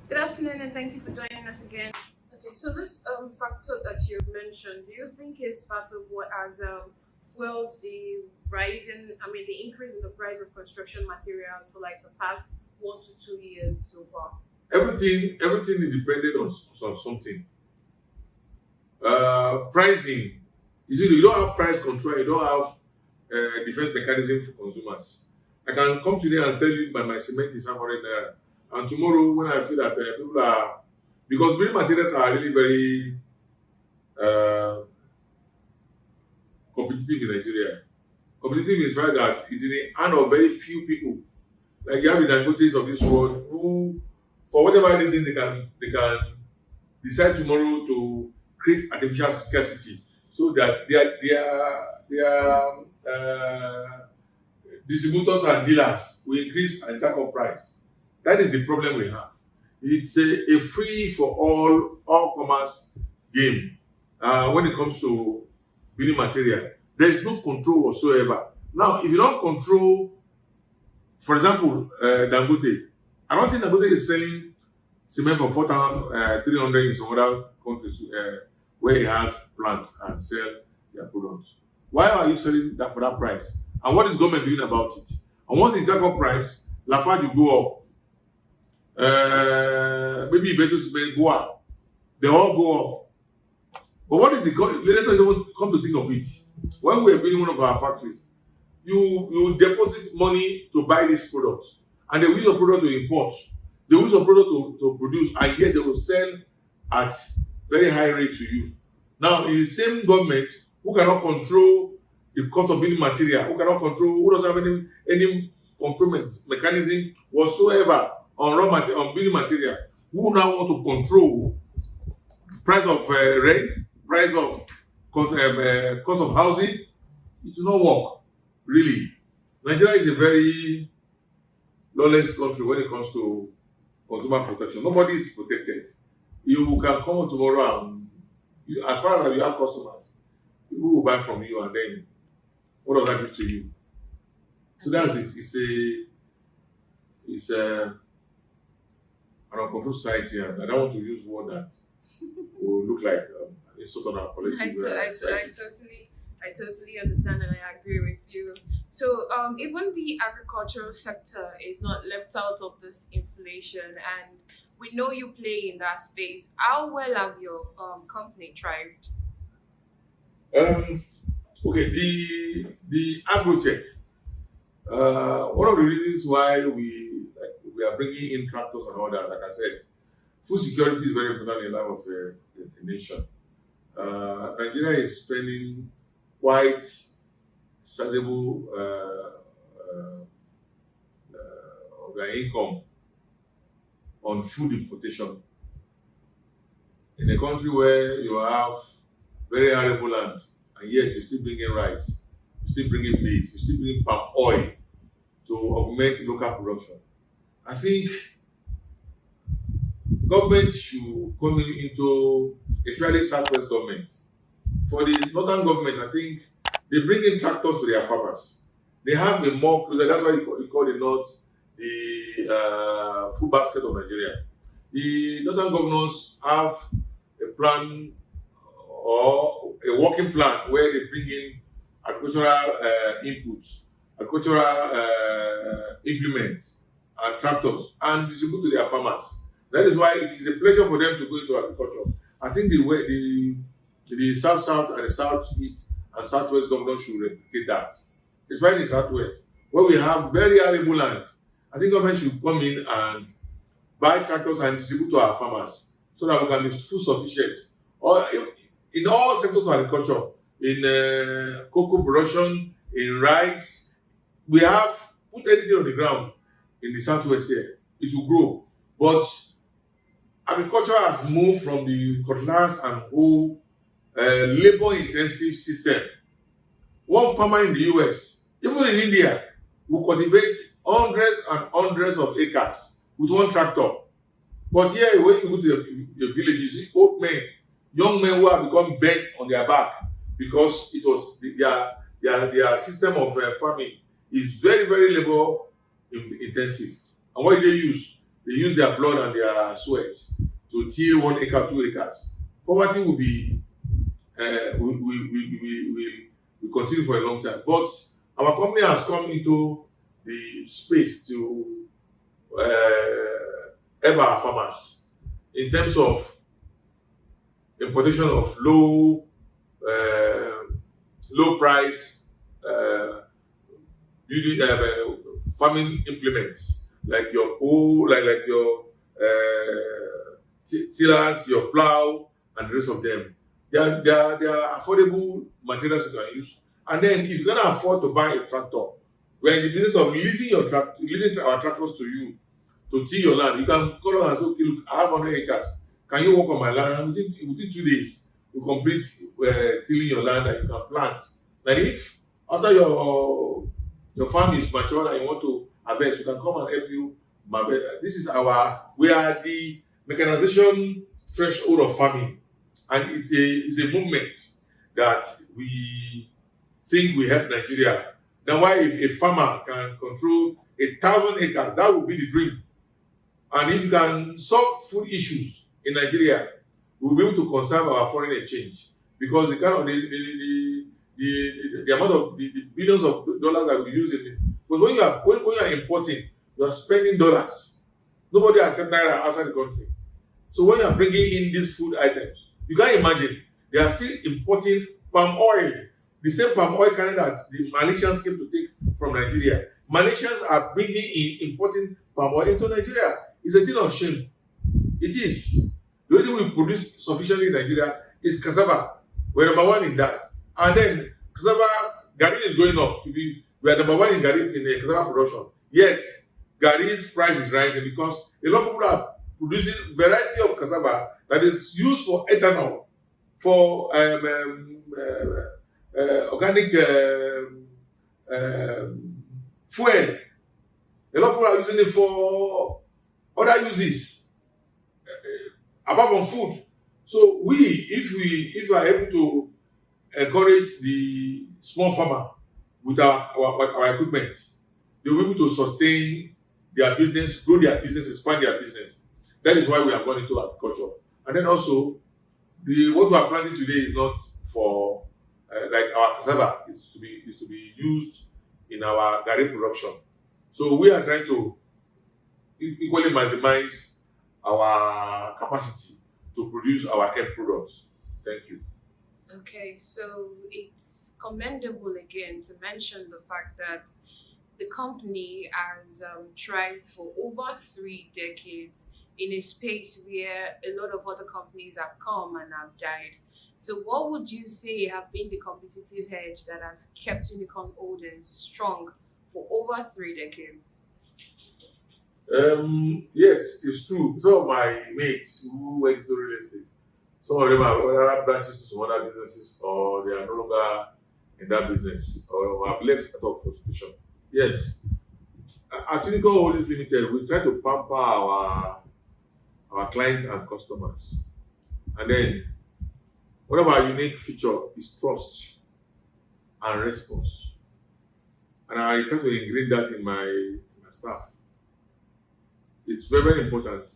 Good afternoon, and thank you for joining us again. Okay, so this factor that you mentioned, do you think is part of what has fueled the the increase in the price of construction materials for like the past 1 to 2 years so far? Everything is dependent on something. Pricing. You don't have price control. You don't have defense mechanism for consumers. I can come today and tell you my cement is 500 naira, and tomorrow when I feel that people are because building materials are really very uh, competitive in Nigeria. Competitive is fact that it's in the hand of very few people. Like you have the Dangotes of this world who, for whatever reason, they can decide tomorrow to create artificial scarcity so that their distributors and dealers will increase and jack up price. That is the problem we have. It's a free for all commerce game when it comes to building material. There is no control whatsoever. Now, if you don't control, for example, Dangote, I don't think Dangote is selling cement for 4,300 in some other countries where he has plants and sell their products. Why are you selling that for that price? And what is government doing about it? And once it jack up price, Lafarge will go up. Maybe better cement go up. They all go up. But what is the let us even come to think of it. When we are building one of our factories, you deposit money to buy this product, and they will use your product to import. They use your product to produce, and yet they will sell at very high rate to you. Now, it's the same government who cannot control the cost of building material, who doesn't have any control mechanism whatsoever on raw material, on building material, who now want to control price of rent, price of cost of housing. It will not work, really. Nigeria is a very lawless country when it comes to consumer protection. Nobody is protected. You can come on tomorrow and as far as you have customers, people will buy from you, and then what does that give to you? So that's it. It's an uncontrolled society, and I don't want to use word that will look like insult on our I, collective to- I, to- I psyche. totally I totally understand and I agree with you. So even the agricultural sector is not left out of this inflation, and we know you play in that space. How well have your company thrived? Um, okay, the agrotech. One of the reasons why we are bringing in tractors and all that, like I said, food security is very important in the life of a nation. Nigeria is spending quite sizable of their income on food importation in a country where you have very arable land, and yet you still bring in rice, you still bring in maize, you still bring in palm oil to augment local production. I think government should come into, especially southwest government. For the northern government, I think they bring in tractors to their farmers. They have a more closer. That's why you call the north the food basket of Nigeria. The northern governors have a plan or a working plan where they bring in agricultural inputs, agricultural implements, and tractors and distribute to their farmers. That is why it is a pleasure for them to go into agriculture. I think the south and the southeast and southwest governors should replicate that. Especially the southwest, where we have very arable land. I think government should come in and buy tractors and distribute to our farmers so that we can be food sufficient. Or in all sectors of agriculture, in cocoa production, in rice, we have put anything on the ground in the southwest here, it will grow. But agriculture has moved from the cutlass and hoe labor intensive system. One farmer in the US, even in India, will cultivate hundreds and hundreds of acres with one tractor. But here, when you go to the village, you see old men, young men who have become bent on their back because it was their system of farming is very, very labor intensive. And what do they use? they use their blood and their sweat to till 1 acre, 2 acres. Poverty will be will continue for a long time. But our company has come into the space to help our farmers in terms of importation of low price building farming implements like your like your tillers, your plow, and the rest of them. They are affordable materials you can use. And then if you're gonna afford to buy a tractor, we're in the business of leasing our tractors to you to till your land. You can call us and say, okay, look, I have 100 acres. Can you work on my land? And within 2 days, we complete tilling your land and you can plant. And if after your farm is mature and you want to harvest, we can come and help you. We are the mechanization threshold of farming, and it's a movement that we think will help Nigeria. Now, why if a farmer can control 1,000 acres, that would be the dream. And if you can solve food issues in Nigeria, we'll be able to conserve our foreign exchange, because the kind of the amount of the billions of dollars that we use in it. Because when you are importing, you are spending dollars. Nobody accepts naira outside the country. So when you are bringing in these food items, you can't imagine they are still importing palm oil, the same palm oil kernel that the Malaysians came to take from Nigeria. Malaysians are importing palm oil into Nigeria. It's a thing of shame. It is. The only thing we produce sufficiently in Nigeria is cassava. We're number one in that. And then cassava, Gari is going up. We are number one in Gari in the cassava production. Yet, Gari's price is rising because a lot of people are producing variety of cassava that is used for ethanol, for organic fuel. A lot of people are using it for other uses apart from food. So if we are able to encourage the small farmer with our equipment, they will be able to sustain their business, grow their business, expand their business. That is why we are going into agriculture. And then also, what we are planting today is not for like our cassava is to be used in our Gari production. So we are trying to equally maximize our capacity to produce our end products. Thank you. Okay, so it's commendable again to mention the fact that the company has tried for over 3 decades in a space where a lot of other companies have come and have died. So, what would you say have been the competitive edge that has kept Unicorn Holdings strong for over 3 decades? Yes, it's true. Some of my mates who went into real estate, some of them have other branches to some other businesses, or they are no longer in that business, or have left out of frustration. Yes, at Unicorn Holdings Limited, we try to pamper our clients and customers, and then one of our unique feature is trust and response, and I try to ingrain that in my staff. It's very, very important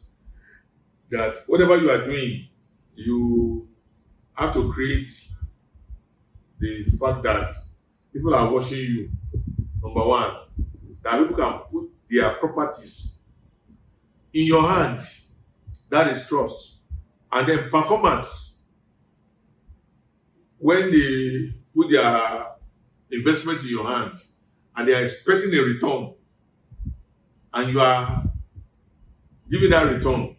that whatever you are doing, you have to create the fact that people are watching you. Number one, that people can put their properties in your hand. That is trust. And then performance. When they put their investment in your hand and they are expecting a return, and you are giving that return,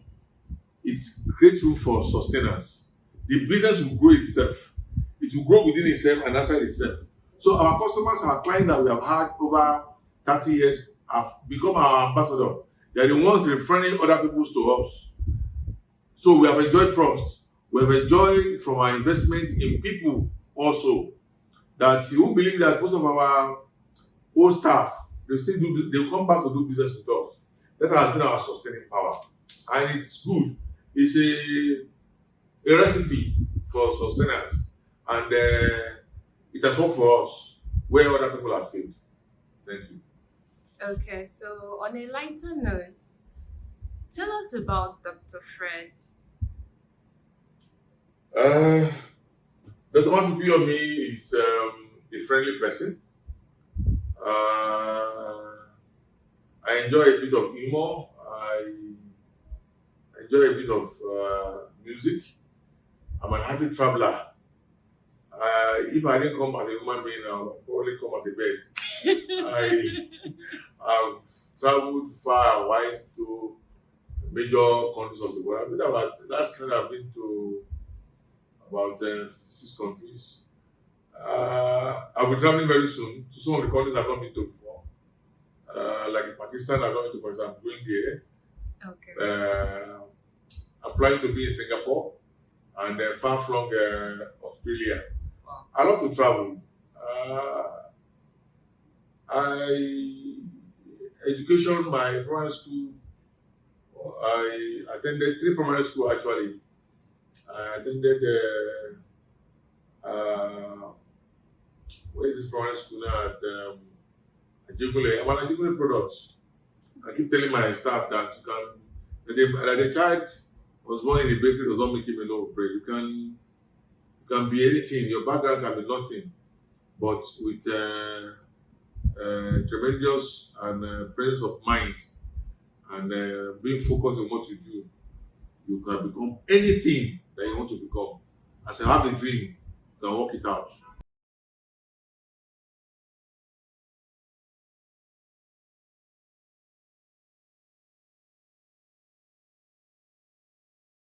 it creates room for sustenance. The business will grow itself. It will grow within itself and outside itself. So our customers, our clients that we have had over 30 years have become our ambassador. They are the ones referring other people to us. So we have enjoyed trust. We have enjoyed from our investment in people also, that you won't believe that most of our old staff, they'll come back to do business with us. That has been our sustaining power. And it's good. It's a recipe for sustenance. And it has worked for us where other people have failed. Thank you. Okay, so on a lighter note, Tell us about Dr. Fred. Uh, Dr. Mafikuyomi is a friendly person. I enjoy a bit of humor. I enjoy a bit of music. I'm an happy traveler. If I didn't come as a human being, I'll probably come as a bird. I have traveled far and wide to major countries of the world. I mean, about last time I've been to about 56 countries. I'll be traveling very soon to some of the countries I've not been to before. Like in Pakistan, I've not been to Pakistan. I'm going there. Okay. I'm planning to be in Singapore and far flung Australia. Wow. I love to travel. I education, my primary school. I attended three primary school actually. I attended where is this primary school now at Ajigule. I'm an Ajigule product. I keep telling my staff that that the child was born in the bakery does not make him a loaf of bread. You can be anything. Your background can be nothing, but with tremendous and presence of mind and being focused on what you do, you can become anything that you want to become. As I have a dream, you can work it out.